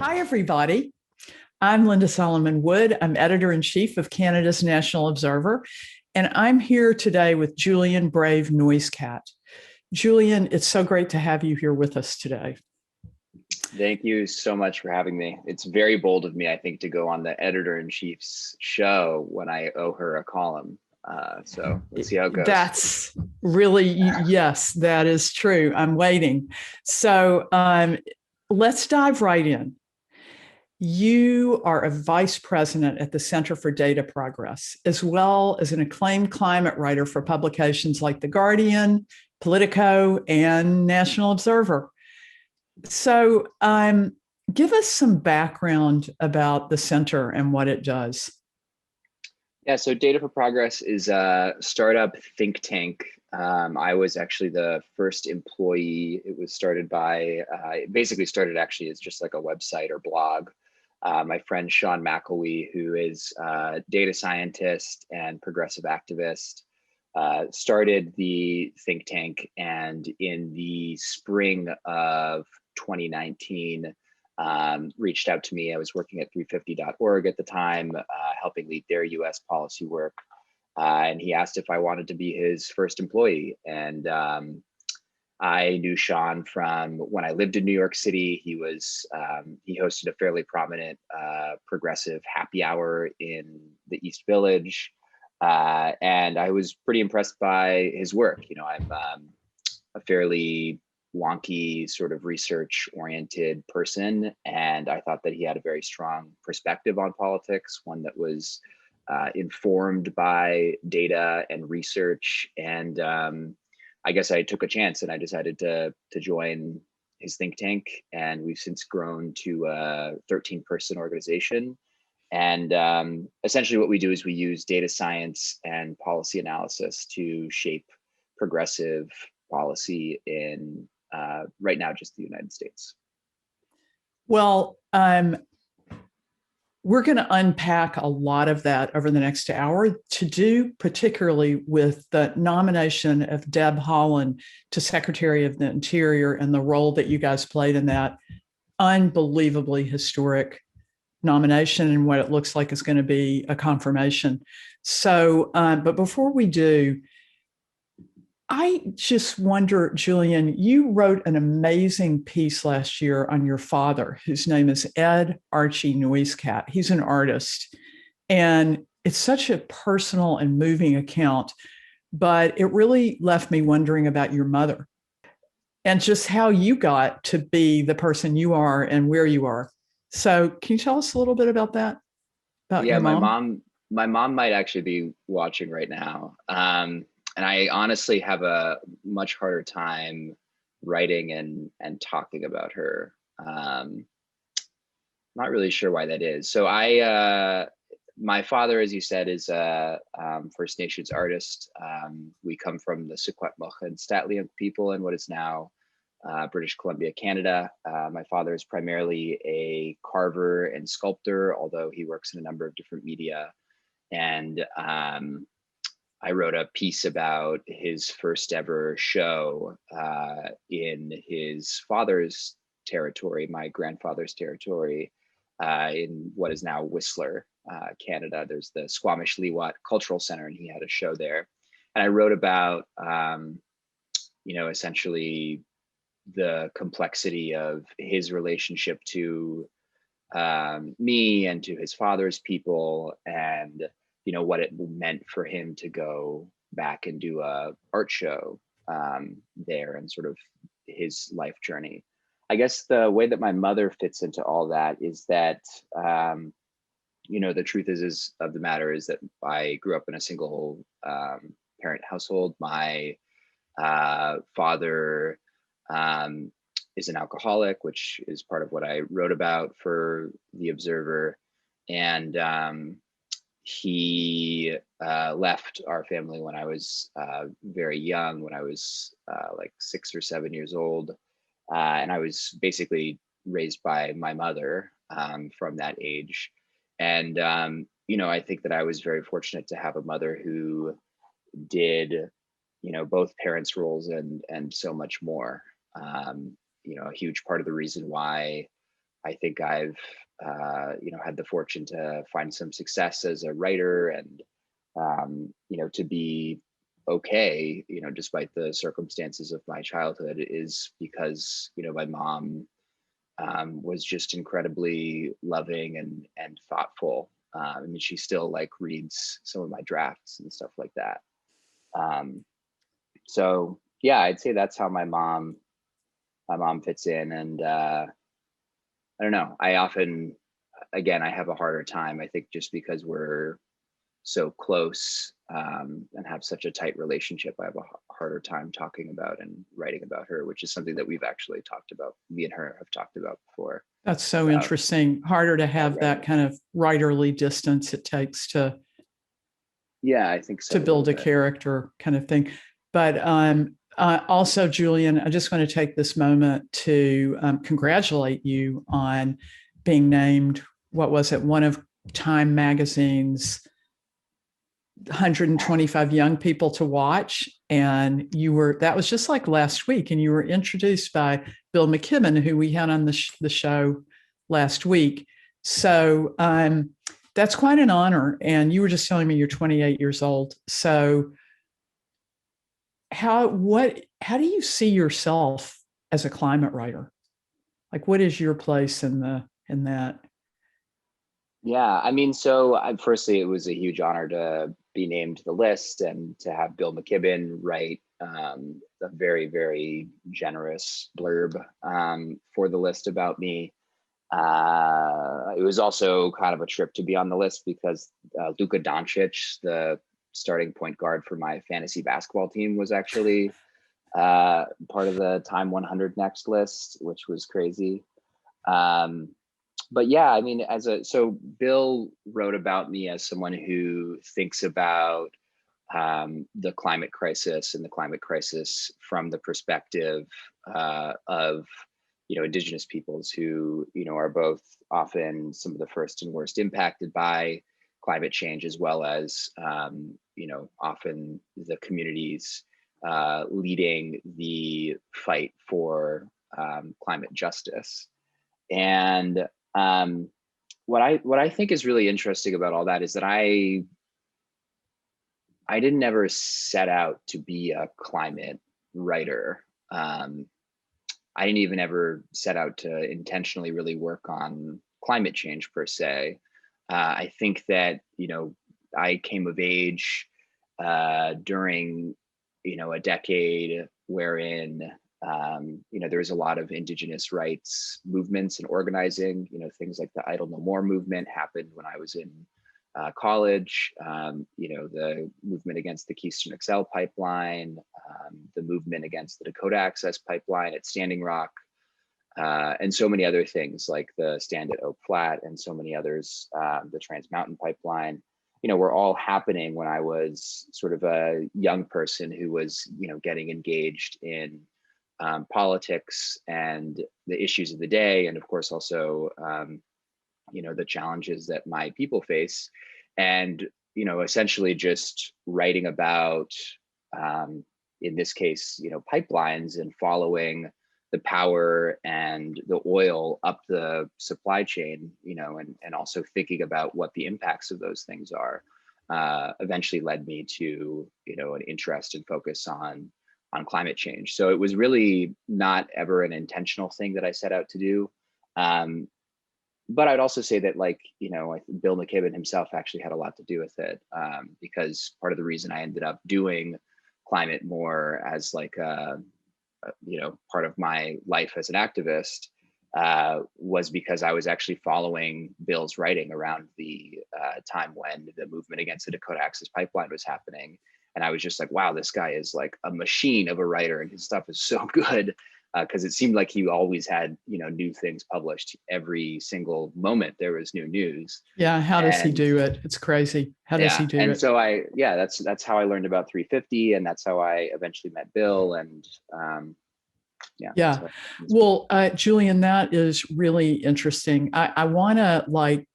Hi, everybody. I'm Linda Solomon Wood. I'm editor-in-chief of Canada's National Observer, and I'm here today with Julian Brave Noisecat. Julian, it's so great to have you here with us today. Thank you so much for having me. It's very bold of me, I think, to go on the editor-in-chief's show when I owe her a column. So let's see how it goes. That's really, yes, that is true. I'm waiting. So let's dive right in. You are a vice president at the Center for Data Progress, as well as an acclaimed climate writer for publications like The Guardian, Politico, and National Observer. So give us some background about the center and what it does. Yeah, so Data for Progress is a startup think tank. I was actually the first employee. It was started by, it basically started actually as just like a website or blog. My friend Sean McElwee, who is a data scientist and progressive activist, started the think tank, and in the spring of 2019, reached out to me. I was working at 350.org at the time, helping lead their US policy work. And he asked if I wanted to be his first employee. And I knew Sean from when I lived in New York City. He hosted a fairly prominent progressive happy hour in the East Village. And I was pretty impressed by his work. You know, I'm a fairly wonky sort of research oriented person. And I thought that he had a very strong perspective on politics, one that was informed by data and research. And I guess I took a chance and I decided to join his think tank. And we've since grown to a 13-person organization. And essentially what we do is we use data science and policy analysis to shape progressive policy in right now just the United States. Well, we're going to unpack a lot of that over the next hour, to do particularly with the nomination of Deb Haaland to Secretary of the Interior and the role that you guys played in that unbelievably historic nomination and what it looks like is going to be a confirmation. So, but before we do, I just wonder, Julian, you wrote an amazing piece last year on your father, whose name is Ed Archie Noisecat. He's an artist, and it's such a personal and moving account, but it really left me wondering about your mother and just how you got to be the person you are and where you are. So can you tell us a little bit about that? About Yeah, your mom? my mom might actually be watching right now. And I honestly have a much harder time writing and talking about her. Not really sure why that is. So my father, as you said, is a First Nations artist. We come from the Secwepemc and St'át'imc people in what is now British Columbia, Canada. My father is primarily a carver and sculptor, although he works in a number of different media. And I wrote a piece about his first ever show in his father's territory, my grandfather's territory, in what is now Whistler, Canada. There's the Squamish-Leewat Cultural Center, and he had a show there. And I wrote about, essentially the complexity of his relationship to me and to his father's people, and what it meant for him to go back and do a art show there, and sort of his life journey. I guess the way that my mother fits into all that is that the truth is of the matter is that I grew up in a single parent household. My father is an alcoholic, which is part of what I wrote about for The Observer. And he left our family when I was very young, when I was like 6 or 7 years old. And I was basically raised by my mother from that age. And, I think that I was very fortunate to have a mother who did, both parents' roles and so much more. A huge part of the reason why I think I've had the fortune to find some success as a writer, and to be okay, despite the circumstances of my childhood, is because my mom was just incredibly loving and thoughtful. I mean, she still like reads some of my drafts and stuff like that. So yeah, I'd say that's how my mom fits in. And I don't know. I often, again, I have a harder time, I think, just because we're so close and have such a tight relationship. I have a harder time talking about and writing about her, which is something that we've actually talked about. Me and her have talked about before. That's so interesting. Harder to have that kind of writerly distance it takes to, yeah, I think so, to build a character kind of thing. But also, Julian, I just want to take this moment to congratulate you on being named, what was it, one of Time Magazine's 125 young people to watch. And that was just like last week. And you were introduced by Bill McKibben, who we had on the show last week. So that's quite an honor. And you were just telling me you're 28 years old. So how do you see yourself as a climate writer? Like, what is your place in that? Yeah, I mean, so firstly, it was a huge honor to be named to the list and to have Bill McKibben write a very, very generous blurb for the list about me. It was also kind of a trip to be on the list because Luka Doncic, the starting point guard for my fantasy basketball team, was actually part of the Time 100 Next list, which was crazy. But yeah, I mean, so Bill wrote about me as someone who thinks about the climate crisis and the climate crisis from the perspective of Indigenous peoples who are both often some of the first and worst impacted by climate change, as well as often the communities leading the fight for climate justice. And what I think is really interesting about all that is that I didn't ever set out to be a climate writer. I didn't even ever set out to intentionally really work on climate change per se. I think that I came of age during a decade wherein there was a lot of Indigenous rights movements and organizing. Things like the Idle No More movement happened when I was in college. The movement against the Keystone XL pipeline, the movement against the Dakota Access pipeline at Standing Rock, and so many other things like the Stand at Oak Flat and so many others, the Trans Mountain pipeline, were all happening when I was sort of a young person who was, getting engaged in politics and the issues of the day. And of course, also, the challenges that my people face. And, essentially just writing about, in this case, pipelines and following the power and the oil up the supply chain, and also thinking about what the impacts of those things are, eventually led me to, an interest and focus on climate change. So it was really not ever an intentional thing that I set out to do. But I'd also say that, like, Bill McKibben himself actually had a lot to do with it, because part of the reason I ended up doing climate more as like part of my life as an activist was because I was actually following Bill's writing around the time when the movement against the Dakota Access pipeline was happening. And I was just like, wow, this guy is like a machine of a writer and his stuff is so good, because it seemed like he always had, new things published every single moment there was new news. Yeah. How does he do it? It's crazy. How does he do it? And so that's how I learned about 350, and that's how I eventually met Bill. And yeah. Well, Julian, that is really interesting. I want to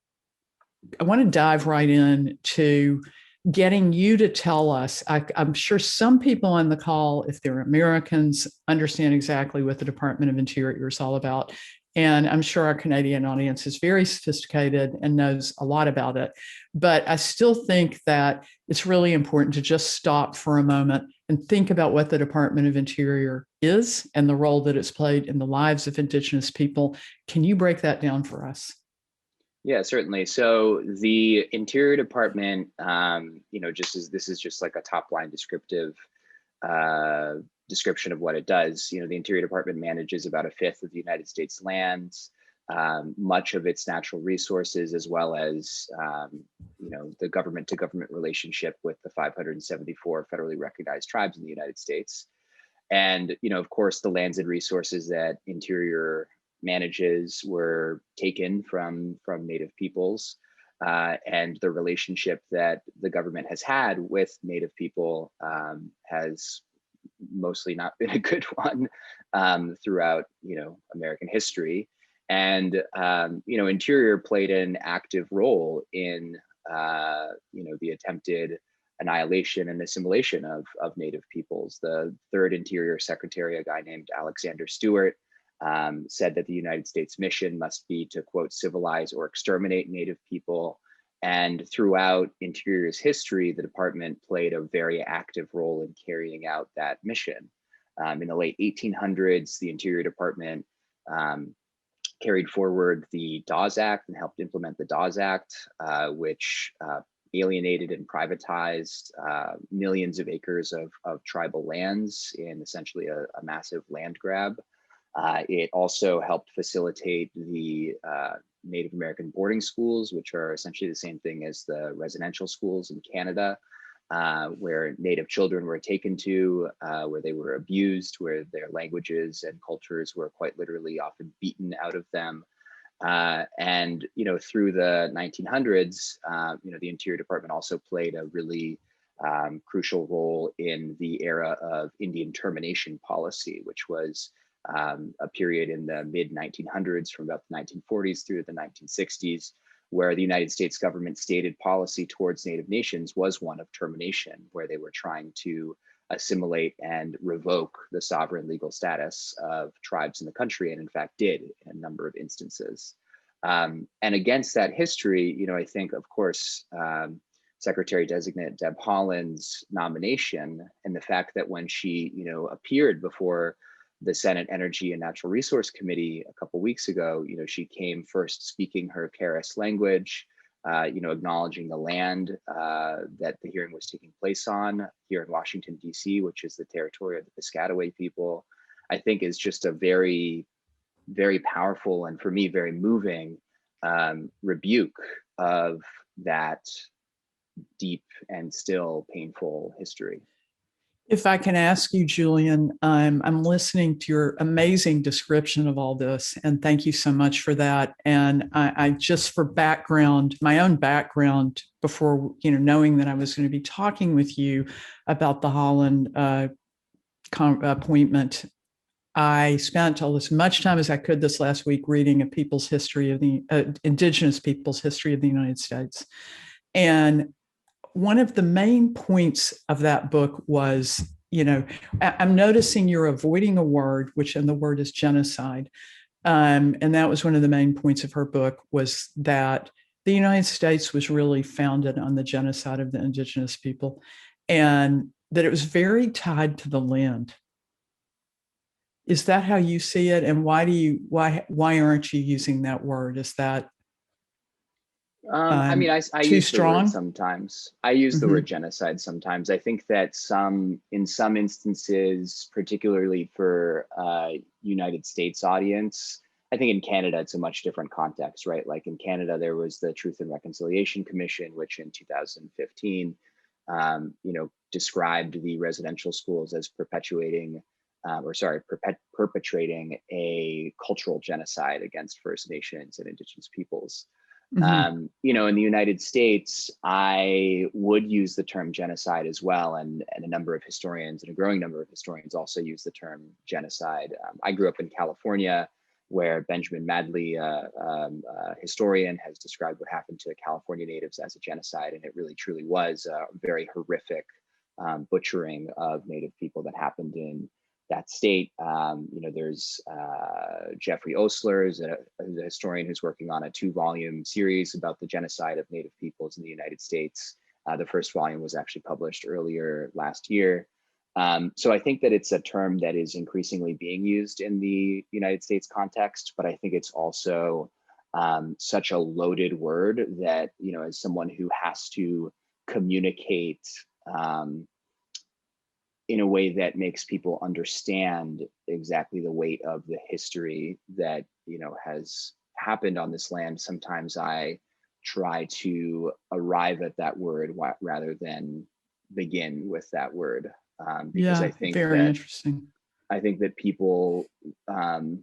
dive right in to getting you to tell us. I'm sure some people on the call, if they're Americans, understand exactly what the Department of Interior is all about. And I'm sure our Canadian audience is very sophisticated and knows a lot about it. But I still think that it's really important to just stop for a moment and think about what the Department of Interior is and the role that it's played in the lives of Indigenous people. Can you break that down for us? Yeah, certainly. So the Interior Department, just as this is just like a top line descriptive description of what it does. The Interior Department manages about a fifth of the United States lands, much of its natural resources, as well as the government to government relationship with the 574 federally recognized tribes in the United States. And of course, the lands and resources that Interior manages were taken from Native peoples. And the relationship that the government has had with Native people has mostly not been a good one throughout American history. And Interior played an active role in the attempted annihilation and assimilation of Native peoples. The third Interior Secretary, a guy named Alexander Stewart, said that the United States mission must be to, quote, civilize or exterminate Native people. And throughout Interior's history, the department played a very active role in carrying out that mission. In the late 1800s, the Interior Department carried forward the Dawes Act and helped implement the Dawes Act, which alienated and privatized millions of acres of tribal lands in essentially a massive land grab. It also helped facilitate the Native American boarding schools, which are essentially the same thing as the residential schools in Canada, where Native children were taken to, where they were abused, where their languages and cultures were quite literally often beaten out of them. And through the 1900s, the Interior Department also played a really crucial role in the era of Indian termination policy, which was a period in the mid 1900s from about the 1940s through the 1960s, where the United States government stated policy towards Native nations was one of termination, where they were trying to assimilate and revoke the sovereign legal status of tribes in the country, and in fact did in a number of instances. And against that history, I think, of course, Secretary Designate Deb Haaland's nomination and the fact that when she, appeared before the Senate Energy and Natural Resource Committee a couple of weeks ago, she came first speaking her Keres language, acknowledging the land that the hearing was taking place on here in Washington, D.C., which is the territory of the Piscataway people, I think is just a very, very powerful and for me, very moving rebuke of that deep and still painful history. If I can ask you, Julian, I'm listening to your amazing description of all this, and thank you so much for that. And I just for background, my own background, before knowing that I was going to be talking with you about the Holland appointment, I spent as much time as I could this last week reading a people's history of the Indigenous people's history of the United States, and one of the main points of that book was, I'm noticing you're avoiding a word, and the word is genocide. And that was one of the main points of her book, was that the United States was really founded on the genocide of the Indigenous people, and that it was very tied to the land. Is that how you see it? And why aren't you using that word? Is that I too use strong? the word sometimes. I use the word genocide sometimes. I think that in some instances, particularly for United States audience, I think in Canada, it's a much different context, right? Like in Canada, there was the Truth and Reconciliation Commission, which in 2015, described the residential schools as perpetrating a cultural genocide against First Nations and Indigenous peoples. In the United States, I would use the term genocide as well, and a number of historians and a growing number of historians also use the term genocide. I grew up in California, where Benjamin Madley, a historian, has described what happened to California natives as a genocide, and it really truly was a very horrific butchering of Native people that happened in that state. There's Jeffrey Osler, who's a historian who's working on a 2-volume series about the genocide of Native peoples in the United States. The first volume was actually published earlier last year. So I think that it's a term that is increasingly being used in the United States context, but I think it's also such a loaded word that, as someone who has to communicate in a way that makes people understand exactly the weight of the history that, has happened on this land, sometimes I try to arrive at that word rather than begin with that word. Because Yeah, very interesting. I think that people, the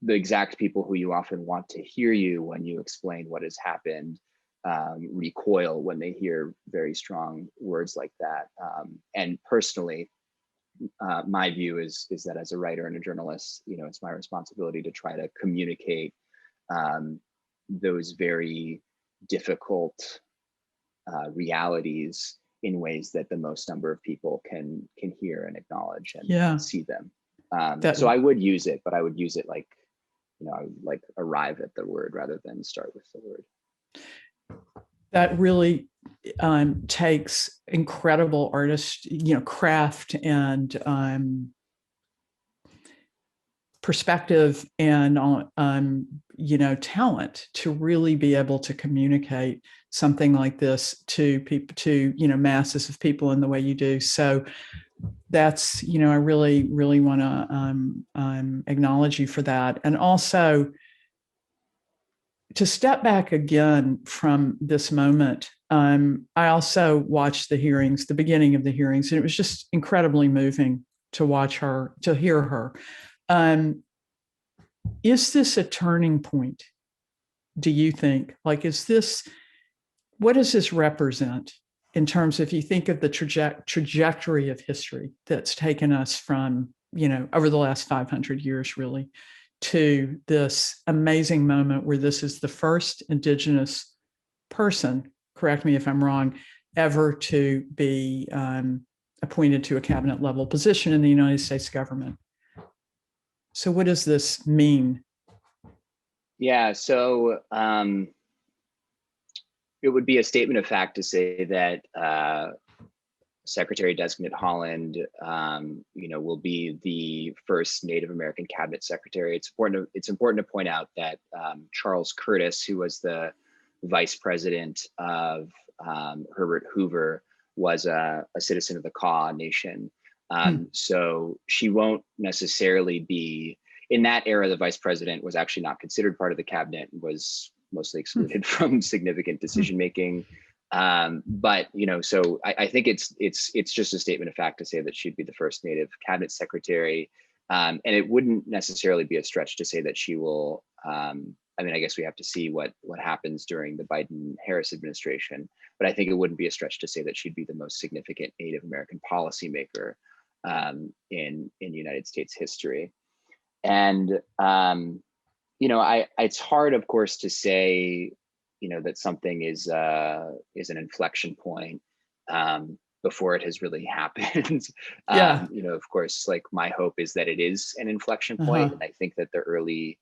exact people who you often want to hear you when you explain what has happened, recoil when they hear very strong words like that. And personally, my view is that as a writer and a journalist, it's my responsibility to try to communicate those very difficult realities in ways that the most number of people can hear and acknowledge and see them. So I would use it, but I would use it like, I would like arrive at the word rather than start with the word. That really takes incredible artist, craft and perspective and talent to really be able to communicate something like this to people, to masses of people in the way you do. So that's, I really want to acknowledge you for that. And also to step back again from this moment, I also watched the hearings, the beginning of the hearings, and it was just incredibly moving to watch her, to hear her. Is this a turning point, do you think? Like, what does this represent in terms of, if you think of the trajectory of history that's taken us from, over the last 500 years, really, to this amazing moment where this is the first Indigenous person, correct me if I'm wrong, ever to be appointed to a cabinet level position in the United States government. So what does this mean? Yeah, so it would be a statement of fact to say that Secretary Designate Holland, will be the first Native American cabinet secretary. It's important to point out that Charles Curtis, who was the vice president of Herbert Hoover, was a citizen of the Kaw Nation. So she won't necessarily be, in that era, the vice president was actually not considered part of the cabinet, was mostly excluded from significant decision making. But so I think it's just a statement of fact to say that she'd be the first Native cabinet secretary, and it wouldn't necessarily be a stretch to say that she will. I guess we have to see what happens during the Biden-Harris administration, but I think it wouldn't be a stretch to say that she'd be the most significant Native American policymaker in United States history. And it's hard, of course, to say that something is an inflection point before it has really happened. Yeah. Of course, like, my hope is that it is an inflection point, and I think that the early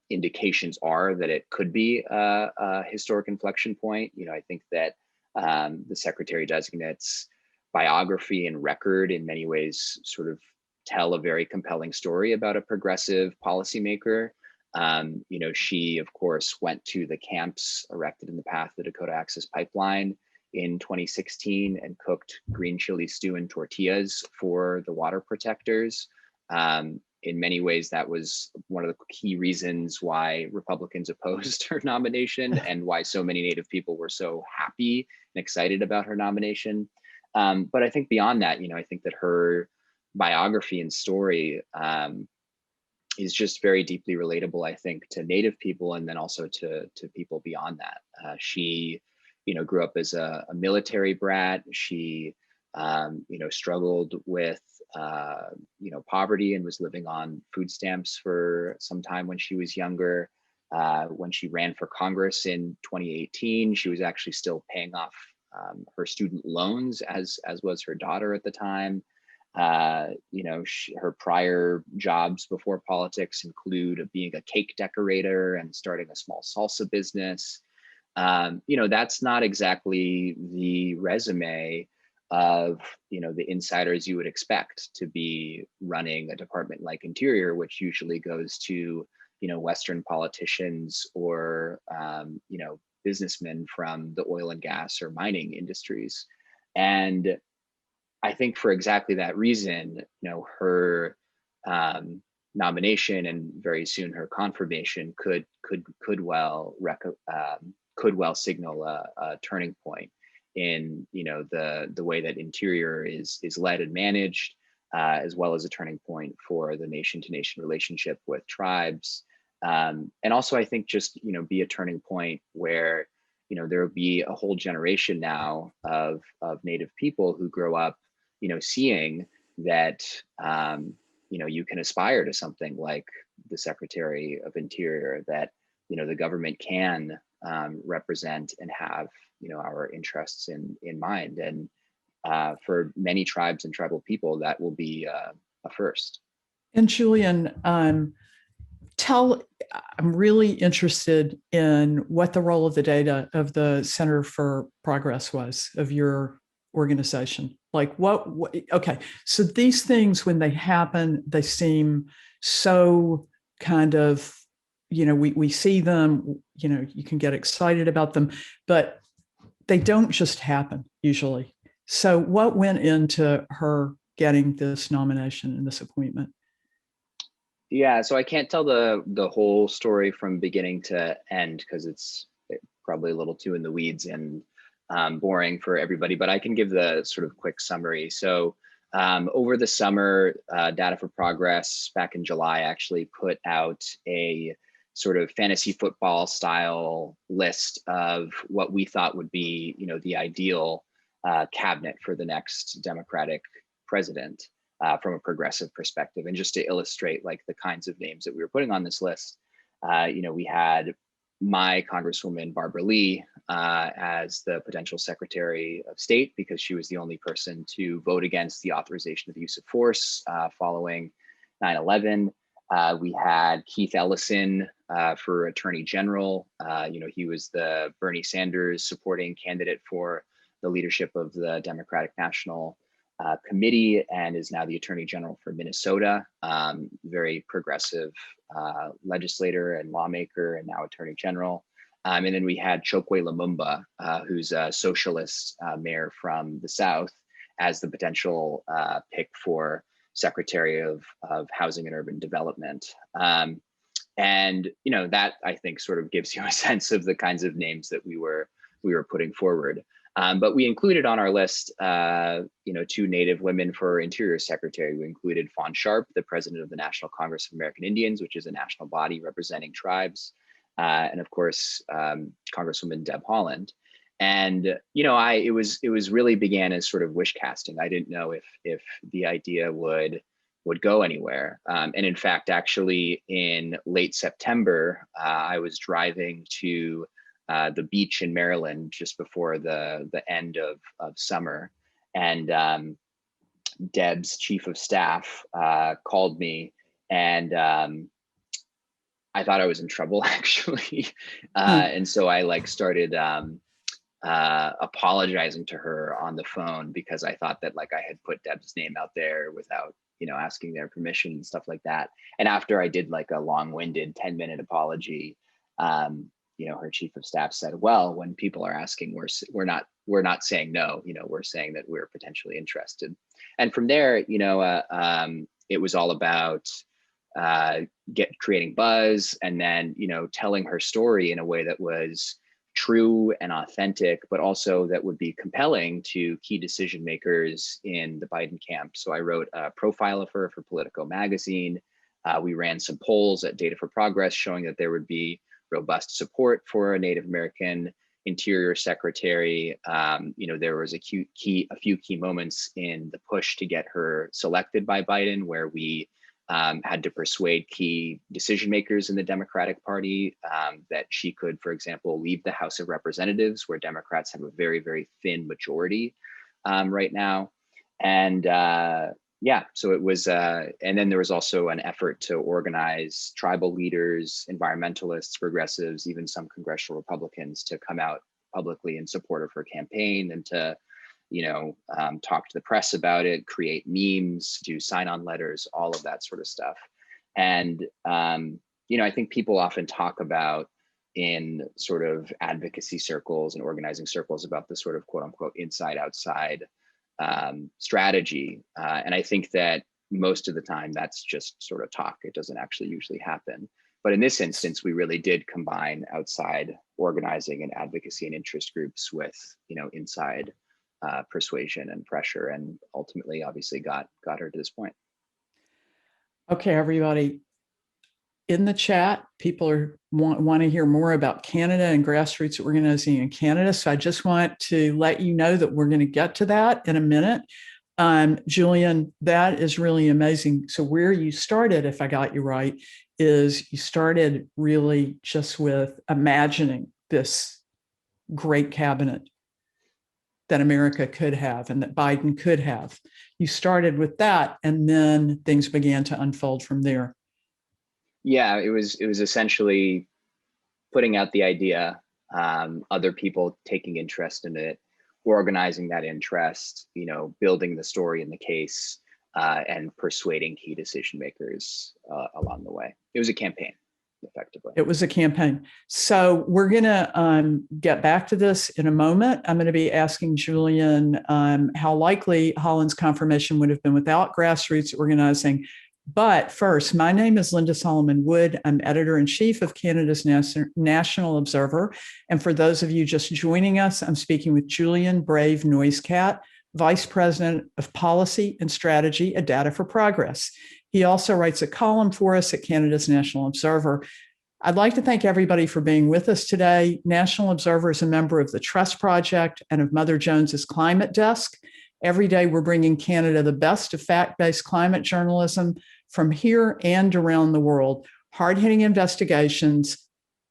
indications are that it could be a historic inflection point. I think that the Secretary Designate's biography and record in many ways sort of tell a very compelling story about a progressive policymaker. She, of course, went to the camps erected in the path of the Dakota Access Pipeline in 2016 and cooked green chili stew and tortillas for the water protectors. In many ways, that was one of the key reasons why Republicans opposed her nomination and why so many Native people were so happy and excited about her nomination. But I think beyond that, I think that her biography and story is just very deeply relatable, I think, to Native people, and then also to people beyond that. She, grew up as a military brat. She, struggled with, poverty and was living on food stamps for some time when she was younger. When she ran for Congress in 2018, she was actually still paying off her student loans, as was her daughter at the time. Her prior jobs before politics include being a cake decorator and starting a small salsa business. That's not exactly the resume of, the insiders you would expect to be running a department like Interior, which usually goes to, Western politicians or, businessmen from the oil and gas or mining industries. And I think for exactly that reason, her nomination and very soon her confirmation could well signal a turning point in the way that Interior is led and managed, as well as a turning point for the nation to nation relationship with tribes, and also I think just be a turning point where there will be a whole generation now of Native people who grow up seeing that you can aspire to something like the Secretary of Interior, that the government can represent and have our interests in mind. And for many tribes and tribal people, that will be a first. And Julian, I'm really interested in what the role of the data of the Center for Progress was of your organization. Like what okay, so these things, when they happen, they seem so kind of, we see them, you can get excited about them, but they don't just happen usually. So what went into her getting this nomination and this appointment? Yeah, so I can't tell the whole story from beginning to end because it's probably a little too in the weeds and boring for everybody, but I can give the sort of quick summary. So over the summer, Data for Progress back in July actually put out a sort of fantasy football style list of what we thought would be, the ideal cabinet for the next Democratic president. From a progressive perspective. And just to illustrate like the kinds of names that we were putting on this list, we had my Congresswoman Barbara Lee as the potential Secretary of State because she was the only person to vote against the authorization of the use of force following 9/11. We had Keith Ellison for Attorney General. He was the Bernie Sanders supporting candidate for the leadership of the Democratic National Committee and is now the Attorney General for Minnesota, very progressive legislator and lawmaker and now Attorney General. And then we had Chokwe Lumumba, who's a socialist mayor from the South, as the potential pick for Secretary of Housing and Urban Development. And that I think sort of gives you a sense of the kinds of names that we were putting forward. But we included on our list, two Native women for Interior Secretary. We included Fawn Sharp, the president of the National Congress of American Indians, which is a national body representing tribes, and of course, Congresswoman Deb Haaland. And it was really began as sort of wish casting. I didn't know if the idea would go anywhere. And in fact, actually, in late September, I was driving to the beach in Maryland just before the end of summer. And Deb's chief of staff called me, and I thought I was in trouble actually. And so I started apologizing to her on the phone because I thought that I had put Deb's name out there without asking their permission and stuff like that. And after I did a long-winded 10-minute apology, her chief of staff said, well, when people are asking, we're not saying no, we're saying that we're potentially interested. And from there, it was all about creating buzz and then, telling her story in a way that was true and authentic, but also that would be compelling to key decision makers in the Biden camp. So I wrote a profile of her for Politico magazine. We ran some polls at Data for Progress showing that there would be robust support for a Native American Interior Secretary. There was a few key moments in the push to get her selected by Biden, where we had to persuade key decision makers in the Democratic Party that she could, for example, leave the House of Representatives, where Democrats have a very, very thin majority right now. And Yeah, so it was, and then there was also an effort to organize tribal leaders, environmentalists, progressives, even some congressional Republicans to come out publicly in support of her campaign and to, talk to the press about it, create memes, do sign-on letters, all of that sort of stuff. And, I think people often talk about in sort of advocacy circles and organizing circles about the sort of quote unquote inside outside strategy. And I think that most of the time that's just sort of talk. It doesn't actually usually happen. But in this instance, we really did combine outside organizing and advocacy and interest groups with, inside persuasion and pressure, and ultimately, obviously, got her to this point. Okay, everybody. In the chat, people want to hear more about Canada and grassroots organizing in Canada. So I just want to let you know that we're going to get to that in a minute. Julian, that is really amazing. So where you started, if I got you right, is you started really just with imagining this great cabinet that America could have and that Biden could have. You started with that, and then things began to unfold from there. Yeah, it was essentially putting out the idea, other people taking interest in it, organizing that interest, building the story and the case, and persuading key decision makers along the way. It was a campaign, effectively. It was a campaign. So we're going to get back to this in a moment. I'm going to be asking Julian how likely Holland's confirmation would have been without grassroots organizing. But first, my name is Linda Solomon Wood. I'm editor-in-chief of Canada's National Observer. And for those of you just joining us, I'm speaking with Julian Brave Noisecat, Vice President of Policy and Strategy at Data for Progress. He also writes a column for us at Canada's National Observer. I'd like to thank everybody for being with us today. National Observer is a member of the Trust Project and of Mother Jones's Climate Desk. Every day, we're bringing Canada the best of fact-based climate journalism from here and around the world, hard-hitting investigations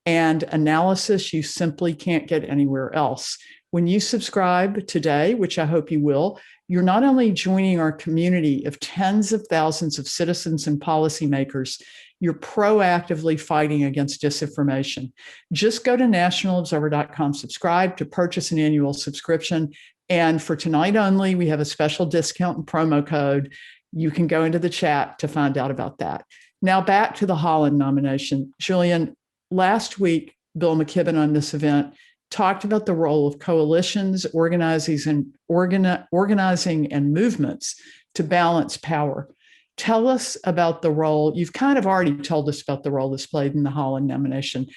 and analysis you simply can't get anywhere else. When you subscribe today, which I hope you will, you're not only joining our community of tens of thousands of citizens and policymakers, you're proactively fighting against disinformation. Just go to nationalobserver.com, subscribe to purchase an annual subscription. And for tonight only, we have a special discount and promo code. You can go into the chat to find out about that. Now back to the Holland nomination. Julian, last week, Bill McKibben on this event talked about the role of coalitions, organizing and movements to balance power. Tell us about the role. You've kind of already told us about the role that's played in the Holland nomination.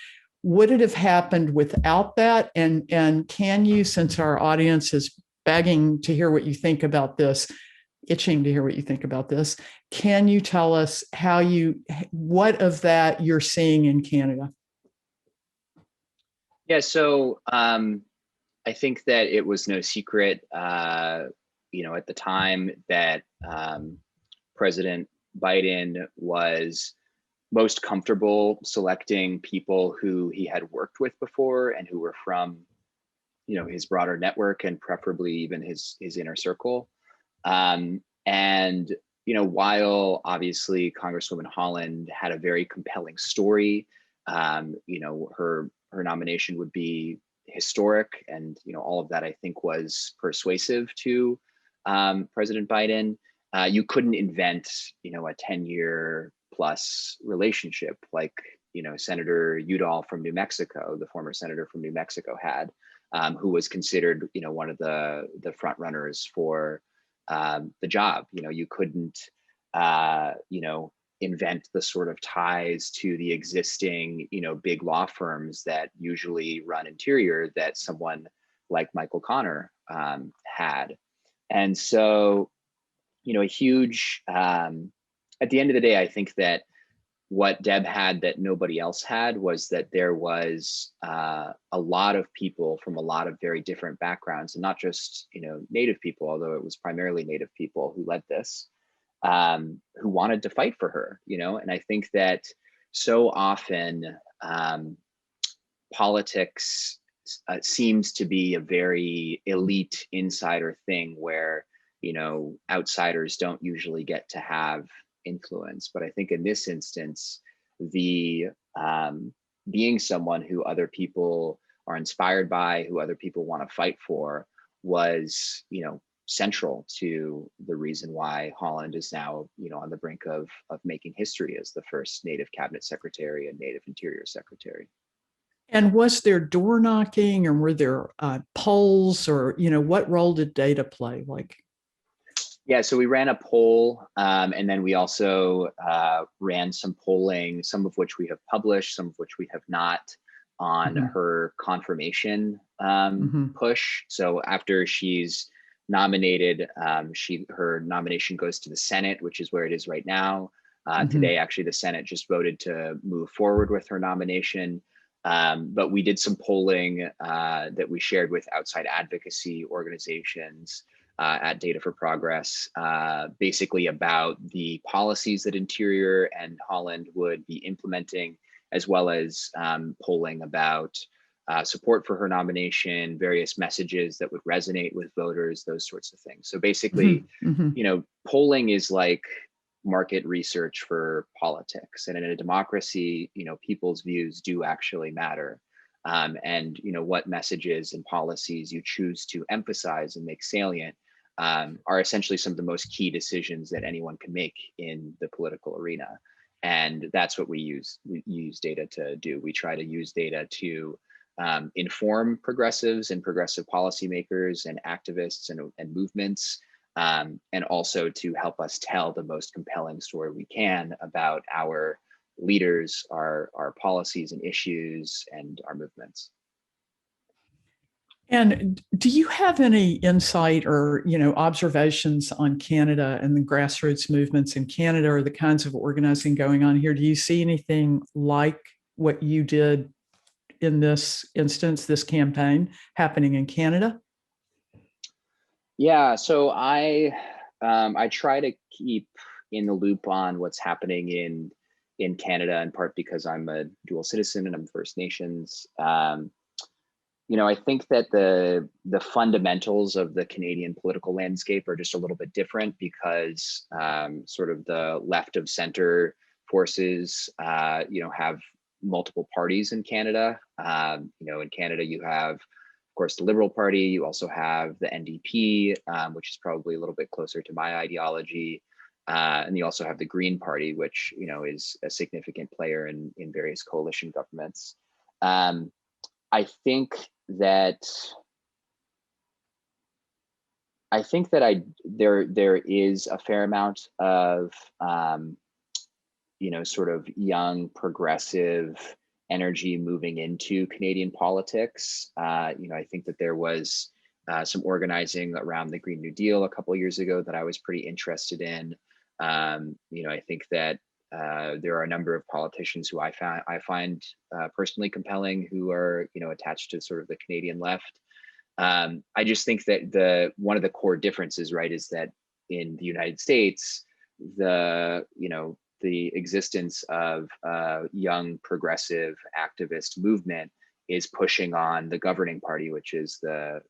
Would it have happened without that? And can you, since our audience is begging to hear what you think about this, itching to hear what you think about this, can you tell us what of that you're seeing in Canada? Yeah, so I think that it was no secret, at the time that President Biden was most comfortable selecting people who he had worked with before and who were from, his broader network and preferably even his inner circle. And while obviously Congresswoman Haaland had a very compelling story, her nomination would be historic, and all of that I think was persuasive to President Biden. You couldn't invent a 10-year plus relationship like Senator Udall from New Mexico, the former senator from New Mexico, had, who was considered one of the front runners for the job. You couldn't invent the sort of ties to the existing big law firms that usually run interior that someone like Michael Connor had. And so a huge at the end of the day, I think that what Deb had that nobody else had was that there was a lot of people from a lot of very different backgrounds, and not just Native people, although it was primarily Native people who led this, who wanted to fight for her. And I think that so often politics seems to be a very elite insider thing where outsiders don't usually get to have influence. But I think in this instance, the being someone who other people are inspired by, who other people want to fight for, was central to the reason why Holland is now on the brink of making history as the first Native Cabinet Secretary and Native Interior Secretary. And was there door knocking, or were there polls, or what role did data play? Yeah, so we ran a poll, and then we also ran some polling, some of which we have published, some of which we have not, on her confirmation push. So after she's nominated, her nomination goes to the Senate, which is where it is right now. Today, actually, the Senate just voted to move forward with her nomination. But we did some polling that we shared with outside advocacy organizations at Data for Progress, basically about the policies that Interior and Holland would be implementing, as well as polling about support for her nomination, various messages that would resonate with voters, those sorts of things. So basically, polling is like market research for politics. And in a democracy, people's views do actually matter. And what messages and policies you choose to emphasize and make salient are essentially some of the most key decisions that anyone can make in the political arena. And that's what we use data to do. We try to use data to inform progressives and progressive policymakers and activists and movements, and also to help us tell the most compelling story we can about our leaders, our policies and issues, and our movements. And do you have any insight or observations on Canada and the grassroots movements in Canada, or the kinds of organizing going on here? Do you see anything like what you did in this instance, this campaign, happening in Canada? Yeah, so I try to keep in the loop on what's happening in Canada, in part because I'm a dual citizen and I'm First Nations. I think that the fundamentals of the Canadian political landscape are just a little bit different because sort of the left of center forces, have multiple parties in Canada. In Canada, you have, of course, the Liberal Party. You also have the NDP, which is probably a little bit closer to my ideology. And you also have the Green Party, which, is a significant player in various coalition governments. I think that there is a fair amount of sort of young progressive energy moving into Canadian politics. I think that there was some organizing around the Green New Deal a couple of years ago that I was pretty interested in. I think that there are a number of politicians who I find personally compelling, who are attached to sort of the Canadian left. I just think that one of the core differences, right, is that in the United States, the existence of a young progressive activist movement is pushing on the governing party, which is in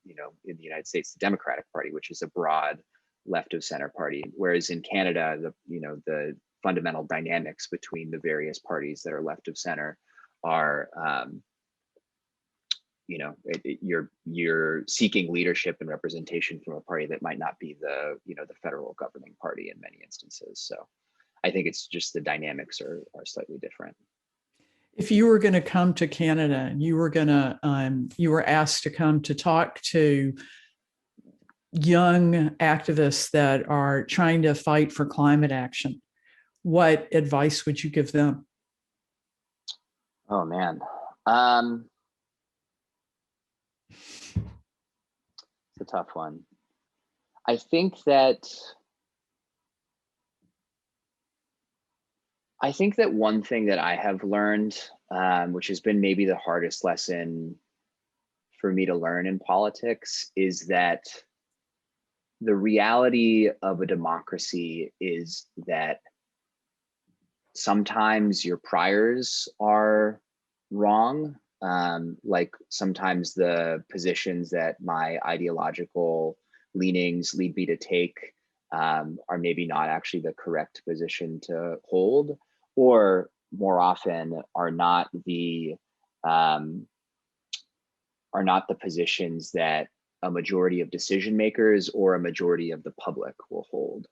the United States, the Democratic Party, which is a broad left of center party. Whereas in Canada, the fundamental dynamics between the various parties that are left of center are, you're seeking leadership and representation from a party that might not be the federal governing party in many instances. So I think it's just the dynamics are slightly different. If you were going to come to Canada and you were asked to come to talk to young activists that are trying to fight for climate action, what advice would you give them? Oh man. It's a tough one. I think that one thing that I have learned, which has been maybe the hardest lesson for me to learn in politics, is that the reality of a democracy is that sometimes your priors are wrong. Like sometimes the positions that my ideological leanings lead me to take are maybe not actually the correct position to hold, or more often are not the positions that a majority of decision makers or a majority of the public will hold.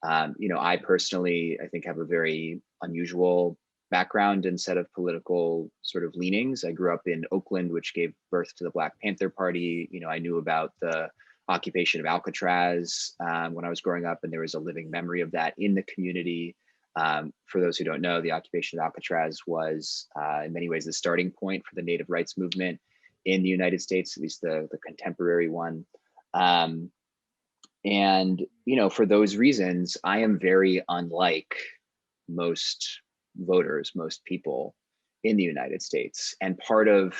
I personally, I think, have a very unusual background and set of political sort of leanings. I grew up in Oakland, which gave birth to the Black Panther Party. I knew about the occupation of Alcatraz when I was growing up, and there was a living memory of that in the community. For those who don't know, the occupation of Alcatraz was in many ways the starting point for the Native rights movement in the United States, at least the contemporary one. And, for those reasons, I am very unlike most voters, most people in the United States. And part of,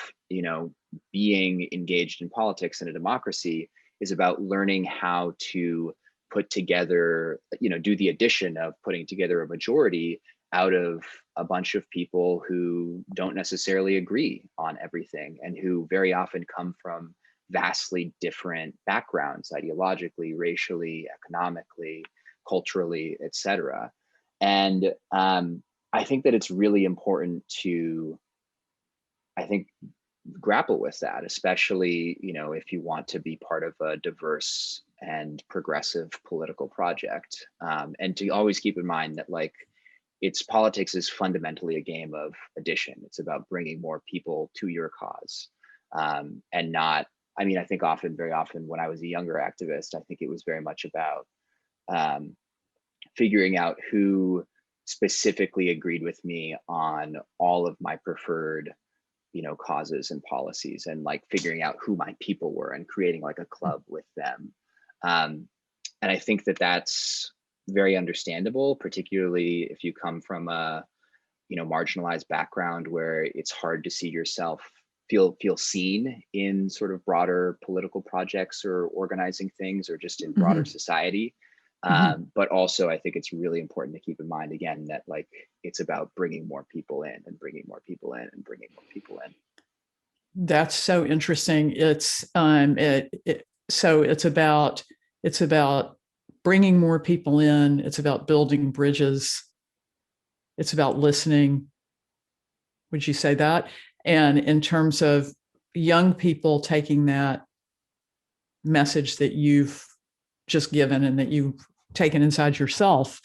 being engaged in politics in a democracy is about learning how to put together, do the addition of putting together a majority out of a bunch of people who don't necessarily agree on everything, and who very often come from vastly different backgrounds, ideologically, racially, economically, culturally, etc. And I think that it's really important to, grapple with that, especially, if you want to be part of a diverse and progressive political project. And to always keep in mind that, politics is fundamentally a game of addition. It's about bringing more people to your cause, and not, I think very often when I was a younger activist, I think it was very much about figuring out who specifically agreed with me on all of my preferred, causes and policies, and figuring out who my people were and creating a club with them. And I think that that's very understandable, particularly if you come from a, marginalized background where it's hard to see yourself, feel seen in sort of broader political projects or organizing things, or just in broader society. But also, I think it's really important to keep in mind, again, that it's about bringing more people in and bringing more people in and bringing more people in. That's so interesting. So it's about bringing more people in. It's about building bridges. It's about listening. Would you say that? And in terms of young people taking that message that you've just given and that you've taken inside yourself,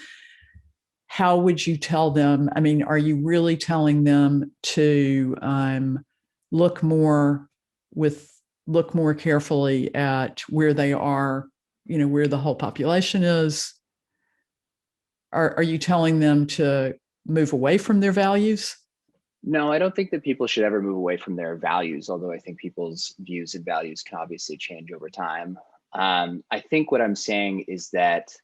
how would you tell them? Are you really telling them to look more carefully at where they are, where the whole population is? Are you telling them to move away from their values? No, I don't think that people should ever move away from their values, although I think people's views and values can obviously change over time. I think what I'm saying is that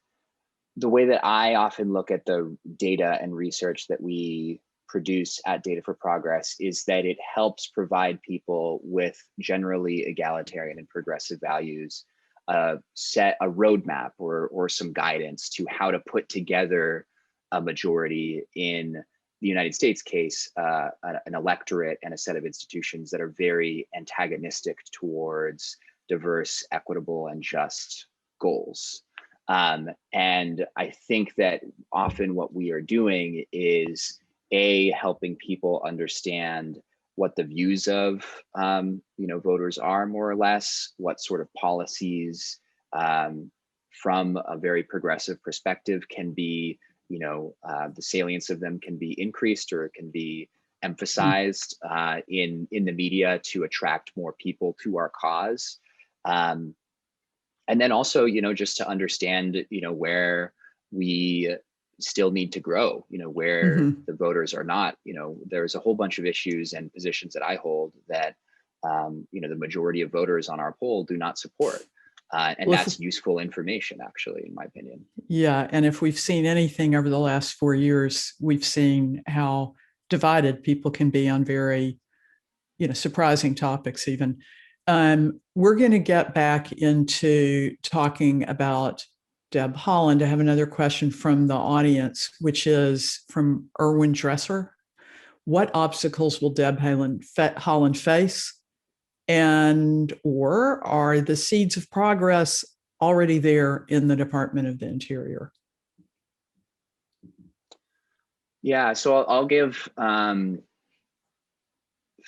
the way that I often look at the data and research that we produce at Data for Progress is that it helps provide people with generally egalitarian and progressive values, set a roadmap or some guidance to how to put together a majority in the United States case, an electorate and a set of institutions that are very antagonistic towards diverse, equitable, and just goals. And I think that often what we are doing is helping people understand what the views of voters are, more or less, what sort of policies from a very progressive perspective can be, the salience of them can be increased, or it can be emphasized in the media to attract more people to our cause. And then also, just to understand, where we still need to grow, where the voters are not, there's a whole bunch of issues and positions that I hold that, the majority of voters on our poll do not support. And that's useful information, actually, in my opinion. Yeah. And if we've seen anything over the last 4 years, we've seen how divided people can be on very, surprising topics even. We're going to get back into talking about Deb Haaland. I have another question from the audience, which is from Erwin Dresser. What obstacles will Deb Haaland face? Or are the seeds of progress already there in the Department of the Interior? Yeah, so I'll give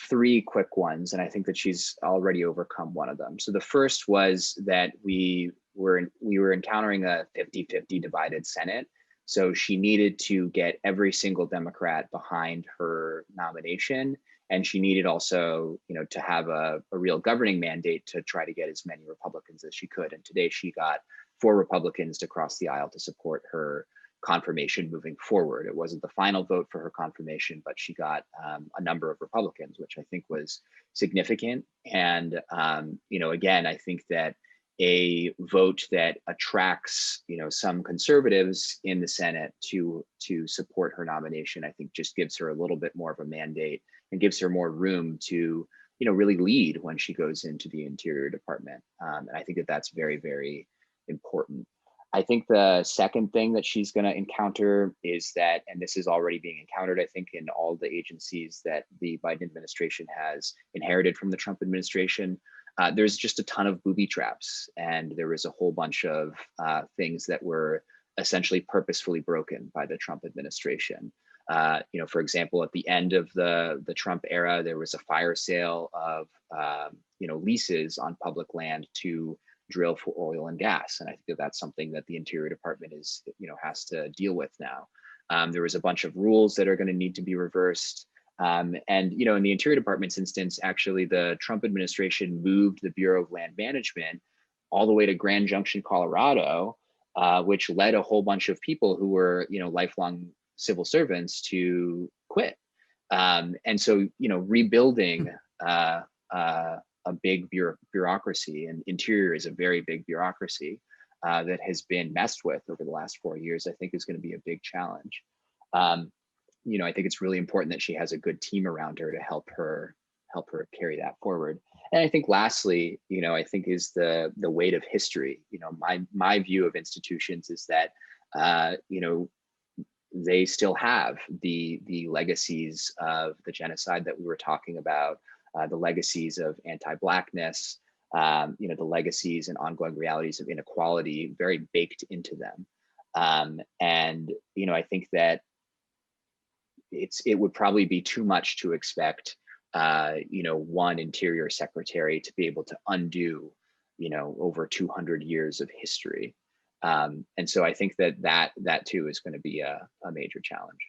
three quick ones, and I think that she's already overcome one of them. So the first was that we were encountering a 50-50 divided Senate. So she needed to get every single Democrat behind her nomination, and she needed also, to have a real governing mandate to try to get as many Republicans as she could. And today she got 4 Republicans to cross the aisle to support her confirmation moving forward. It wasn't the final vote for her confirmation, but she got a number of Republicans, which I think was significant. And again, I think that a vote that attracts some conservatives in the Senate to support her nomination, I think just gives her a little bit more of a mandate and gives her more room to really lead when she goes into the Interior Department. And I think that that's very, very important. I think the second thing that she's going to encounter is that, and this is already being encountered, I think, in all the agencies that the Biden administration has inherited from the Trump administration, there's just a ton of booby traps. And there was a whole bunch of things that were essentially purposefully broken by the Trump administration. For example, at the end of the Trump era, there was a fire sale of leases on public land to drill for oil and gas. And I think that that's something that the Interior Department has to deal with now. There was a bunch of rules that are going to need to be reversed. And in the Interior Department's instance, actually, the Trump administration moved the Bureau of Land Management all the way to Grand Junction, Colorado, which led a whole bunch of people who were, lifelong civil servants to quit. And so, rebuilding a big bureaucracy, and Interior is a very big bureaucracy that has been messed with over the last 4 years, I think is going to be a big challenge. I think it's really important that she has a good team around her to help her carry that forward. And I think lastly, I think is the weight of history. My view of institutions is that, they still have the legacies of the genocide that we were talking about, the legacies of anti-Blackness, the legacies and ongoing realities of inequality very baked into them. And I think that it would probably be too much to expect, one Interior Secretary to be able to undo, over 200 years of history. And so I think that too is going to be a major challenge.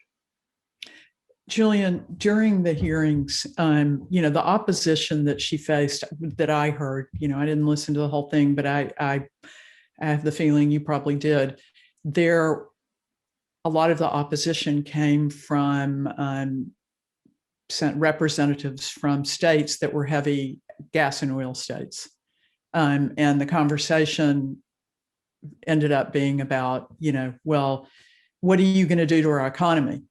Julian, during the hearings, the opposition that she faced, that I heard, I didn't listen to the whole thing, but I have the feeling you probably did. A lot of the opposition came from representatives from states that were heavy gas and oil states. And the conversation ended up being about, well, what are you going to do to our economy?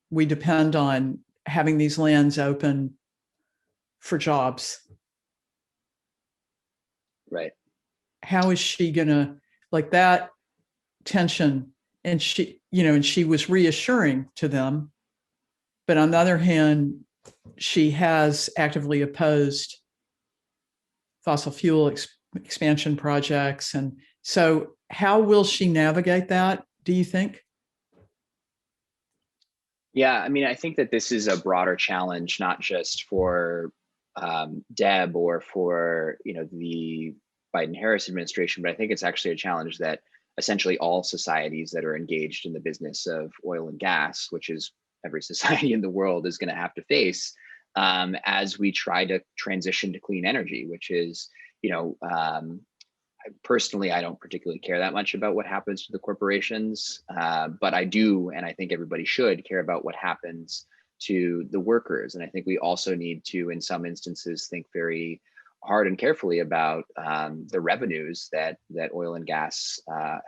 We depend on having these lands open for jobs. Right. How is she going to, like, that tension? And she was reassuring to them. But on the other hand, she has actively opposed fossil fuel expansion projects. And so how will she navigate that, do you think? Yeah, I think that this is a broader challenge, not just for Deb or for the Biden-Harris administration, but I think it's actually a challenge that essentially all societies that are engaged in the business of oil and gas, which is every society in the world, is going to have to face as we try to transition to clean energy, which is, personally, I don't particularly care that much about what happens to the corporations, but I do, and I think everybody should care about what happens to the workers. And I think we also need to, in some instances, think very hard and carefully about the revenues that oil and gas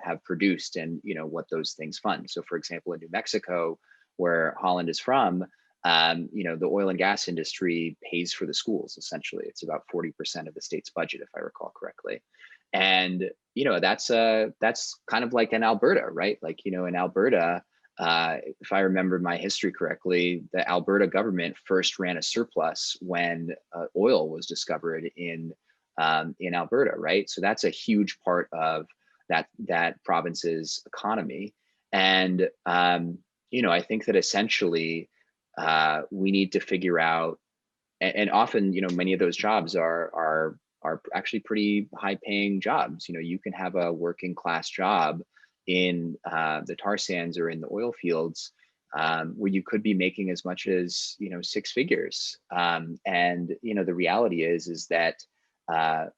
have produced, and what those things fund. So, for example, in New Mexico, where Holland is from, the oil and gas industry pays for the schools. Essentially, it's about 40% of the state's budget, if I recall correctly. And that's kind of like in Alberta, right? Like in Alberta, if I remember my history correctly, the Alberta government first ran a surplus when oil was discovered in in Alberta, right? So that's a huge part of that province's economy. And I think that essentially we need to figure out, and often, many of those jobs are actually pretty high paying jobs. You can have a working class job in the tar sands or in the oil fields where you could be making as much as, six figures. And the reality is that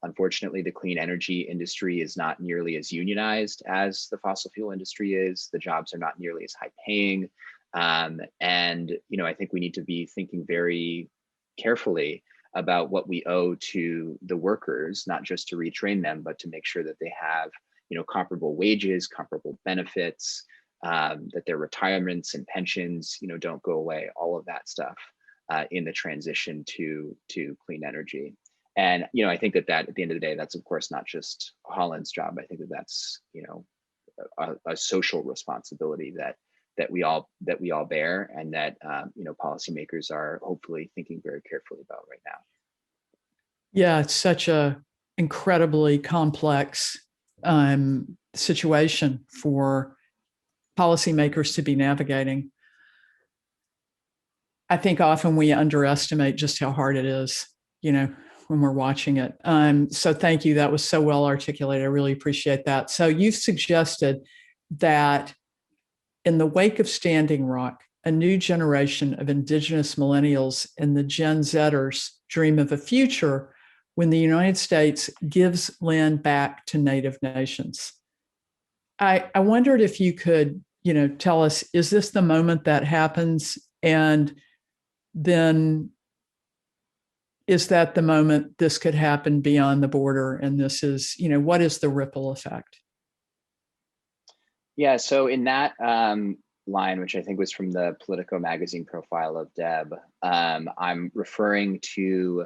unfortunately, the clean energy industry is not nearly as unionized as the fossil fuel industry is. The jobs are not nearly as high paying. And I think we need to be thinking very carefully about what we owe to the workers, not just to retrain them, but to make sure that they have, comparable wages, comparable benefits, that their retirements and pensions, don't go away, all of that stuff in the transition to clean energy. And, I think that at the end of the day, that's of course not just Holland's job. I think that that's, a social responsibility that we all bear, and that policymakers are hopefully thinking very carefully about right now. Yeah, it's such a incredibly complex situation for policymakers to be navigating. I think often we underestimate just how hard it is, when we're watching it. So thank you. That was so well articulated. I really appreciate that. So you've suggested that in the wake of Standing Rock, a new generation of Indigenous millennials and the Gen Zers dream of a future when the United States gives land back to Native nations. I wondered if you could, tell us, is this the moment that happens? And then is that the moment this could happen beyond the border? And this is, what is the ripple effect? Yeah, so in that line, which I think was from the Politico magazine profile of Deb, I'm referring to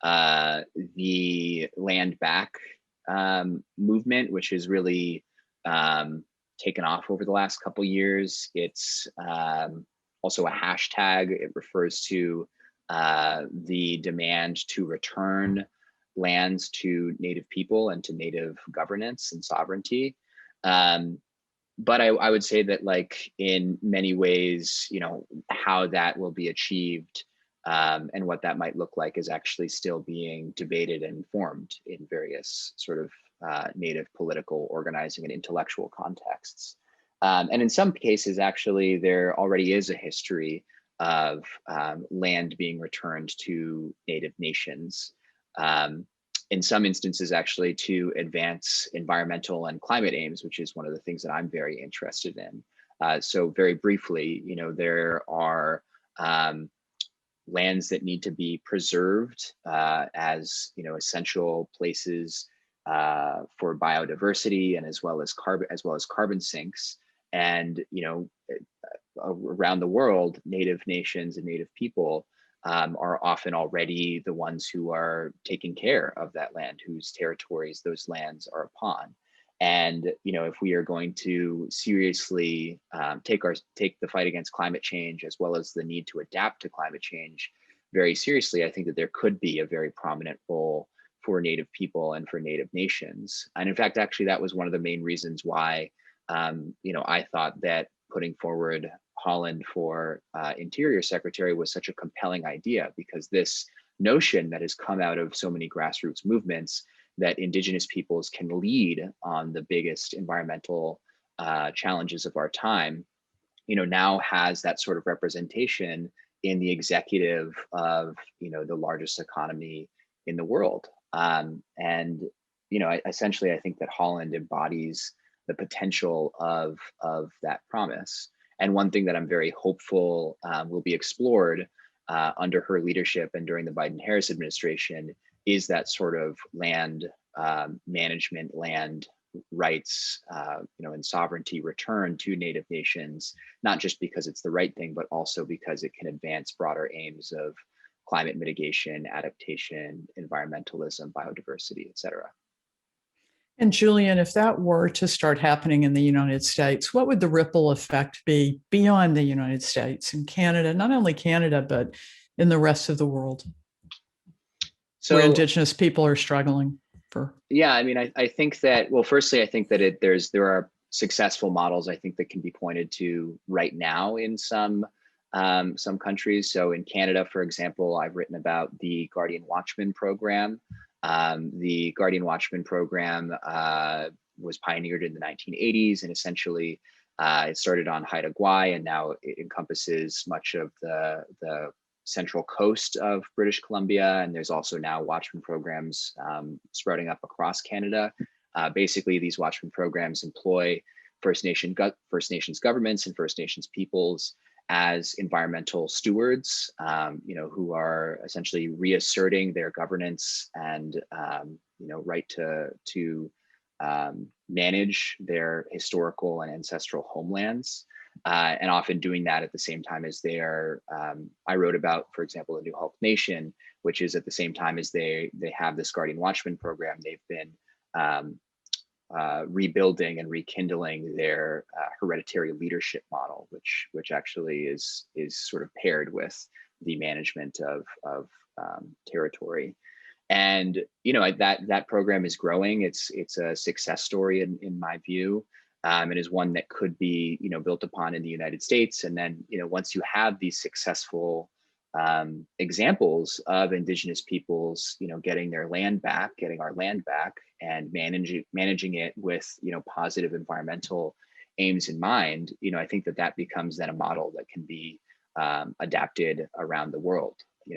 the land back movement, which is really taken off over the last couple of years. It's also a hashtag. It refers to the demand to return lands to Native people and to Native governance and sovereignty. But I would say that, like, in many ways, how that will be achieved and what that might look like is actually still being debated and formed in various sort of Native political organizing and intellectual contexts. And in some cases, actually, there already is a history of land being returned to Native nations. In some instances, actually, to advance environmental and climate aims, which is one of the things that I'm very interested in. So very briefly, there are lands that need to be preserved as essential places for biodiversity, and as well as carbon sinks. And around the world, Native nations and Native people are often already the ones who are taking care of that land, whose territories those lands are upon. And if we are going to seriously take the fight against climate change, as well as the need to adapt to climate change, very seriously, I think that there could be a very prominent role for Native people and for Native nations. And in fact, actually, that was one of the main reasons why I thought that putting forward Holland for Interior Secretary was such a compelling idea, because this notion that has come out of so many grassroots movements that Indigenous peoples can lead on the biggest environmental challenges of our time, now has that sort of representation in the executive of the largest economy in the world. Essentially, I think that Holland embodies the potential of that promise. And one thing that I'm very hopeful will be explored under her leadership and during the Biden-Harris administration is that sort of land management, land rights, and sovereignty return to Native nations, not just because it's the right thing, but also because it can advance broader aims of climate mitigation, adaptation, environmentalism, biodiversity, et cetera. And Julian, if that were to start happening in the United States, what would the ripple effect be beyond the United States and Canada, not only Canada, but in the rest of the world? where So Indigenous people are struggling for? yeah, I mean, I think that, well, firstly, I think that there are successful models I think that can be pointed to right now in some countries. So in Canada, for example, I've written about the Guardian Watchman program. The Guardian Watchman program was pioneered in the 1980s, and essentially it started on Haida Gwaii, and now it encompasses much of the central coast of British Columbia. And there's also now Watchman programs sprouting up across Canada. Basically, these Watchman programs employ First Nations governments and First Nations peoples as environmental stewards, who are essentially reasserting their governance and right to manage their historical and ancestral homelands, and often doing that at the same time as they are. I wrote about, for example, the New Hulk Nation, which is at the same time as they have this Guardian Watchman program, they've been rebuilding and rekindling their hereditary leadership model, which actually is sort of paired with the management of territory. And that program is growing. It's a success story in my view, and is one that could be built upon in the United States. And then once you have these successful examples of Indigenous peoples, getting their land back, getting our land back, and managing it with positive environmental aims in mind, I think that becomes then a model that can be adapted around the world.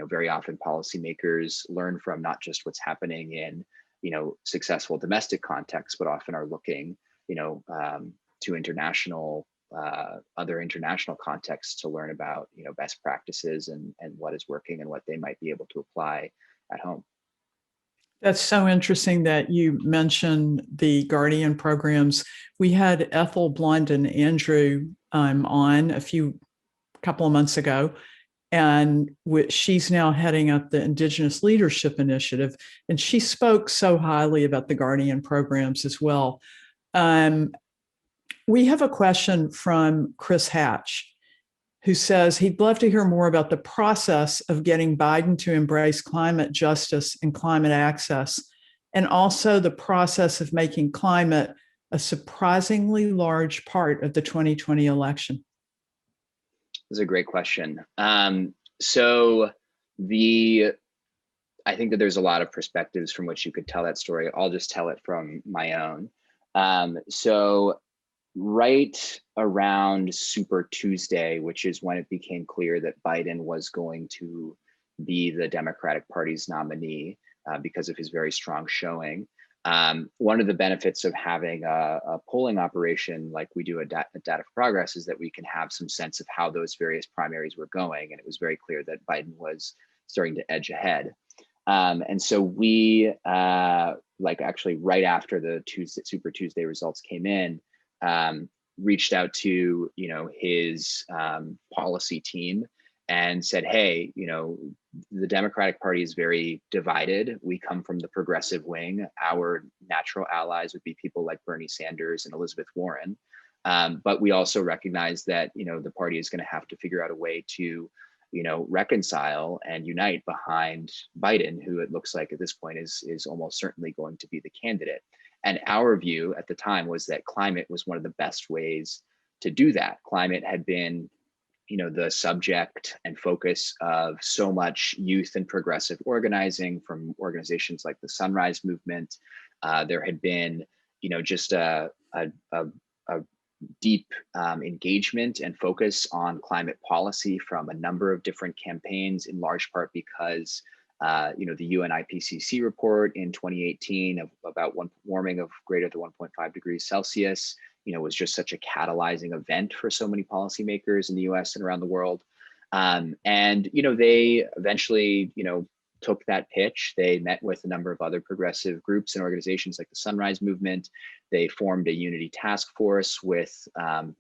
Very often policymakers learn from not just what's happening in successful domestic contexts, but often are looking to other international contexts to learn about best practices and what is working and what they might be able to apply at home. That's so interesting that you mentioned the Guardian programs. We had Ethel Blund and Andrew on a couple of months ago, and she's now heading up the Indigenous Leadership Initiative, and she spoke so highly about the Guardian programs as well. We have a question from Chris Hatch, who says he'd love to hear more about the process of getting Biden to embrace climate justice and climate access, and also the process of making climate a surprisingly large part of the 2020 election. That's a great question. I think that there's a lot of perspectives from which you could tell that story. I'll just tell it from my own. So right around Super Tuesday, which is when it became clear that Biden was going to be the Democratic Party's nominee because of his very strong showing. One of the benefits of having a polling operation like we do at Data for Progress is that we can have some sense of how those various primaries were going. And it was very clear that Biden was starting to edge ahead. And so we, actually right after the Super Tuesday results came in, reached out to his policy team and said, hey, the Democratic Party is very divided. We come from the progressive wing. Our natural allies would be people like Bernie Sanders and Elizabeth Warren. But we also recognize that the party is going to have to figure out a way to reconcile and unite behind Biden, who it looks like at this point is almost certainly going to be the candidate. And our view at the time was that climate was one of the best ways to do that. Climate had been, the subject and focus of so much youth and progressive organizing from organizations like the Sunrise Movement. There had been, just a deep engagement and focus on climate policy from a number of different campaigns, in large part because the UN IPCC report in 2018 about warming of greater than 1.5 degrees Celsius, was just such a catalyzing event for so many policymakers in the US and around the world. And they eventually, took that pitch. They met with a number of other progressive groups and organizations like the Sunrise Movement. They formed a unity task force with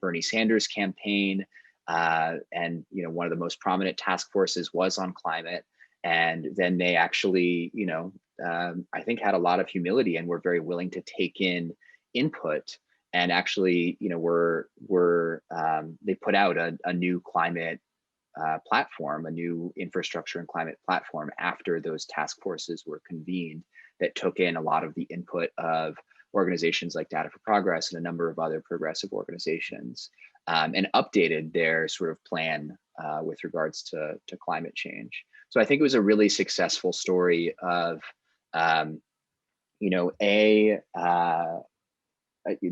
Bernie Sanders' campaign. And one of the most prominent task forces was on climate. And then they actually, I think had a lot of humility and were very willing to take in input. And actually, they put out a new climate platform, a new infrastructure and climate platform after those task forces were convened that took in a lot of the input of organizations like Data for Progress and a number of other progressive organizations, and updated their sort of plan with regards to climate change. So I think it was a really successful story of,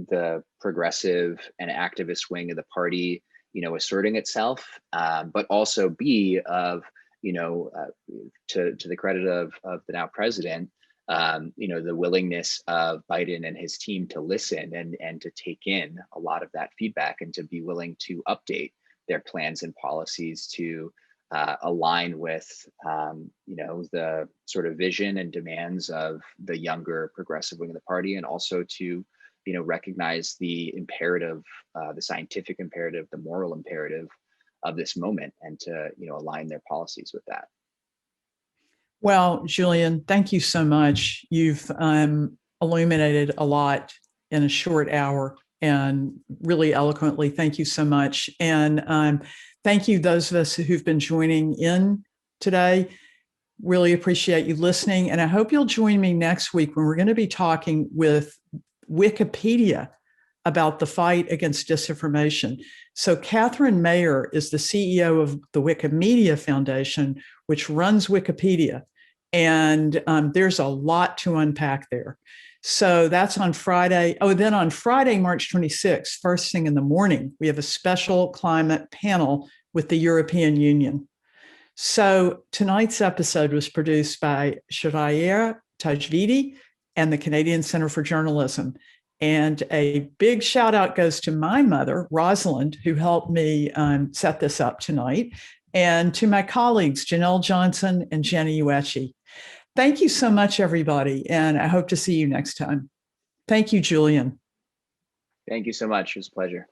the progressive and activist wing of the party, asserting itself, but also B, of, to the credit of the now president, the willingness of Biden and his team to listen and to take in a lot of that feedback and to be willing to update their plans and policies to align with, the sort of vision and demands of the younger progressive wing of the party, and also to, recognize the imperative, the scientific imperative, the moral imperative of this moment, and to, align their policies with that. Well, Julian, thank you so much. You've illuminated a lot in a short hour, and really eloquently. Thank you so much. And thank you, those of us who've been joining in today. Really appreciate you listening. And I hope you'll join me next week when we're going to be talking with Wikipedia about the fight against disinformation. So Catherine Mayer is the CEO of the Wikimedia Foundation, which runs Wikipedia. And there's a lot to unpack there. So that's on Friday. Oh, then on Friday, March 26th, first thing in the morning, we have a special climate panel with the European Union. So tonight's episode was produced by Shreya Tajvidi and the Canadian Centre for Journalism. And a big shout out goes to my mother, Rosalind, who helped me set this up tonight, and to my colleagues, Janelle Johnson and Jenny Uechi. Thank you so much, everybody, and I hope to see you next time. Thank you, Julian. Thank you so much. It was a pleasure.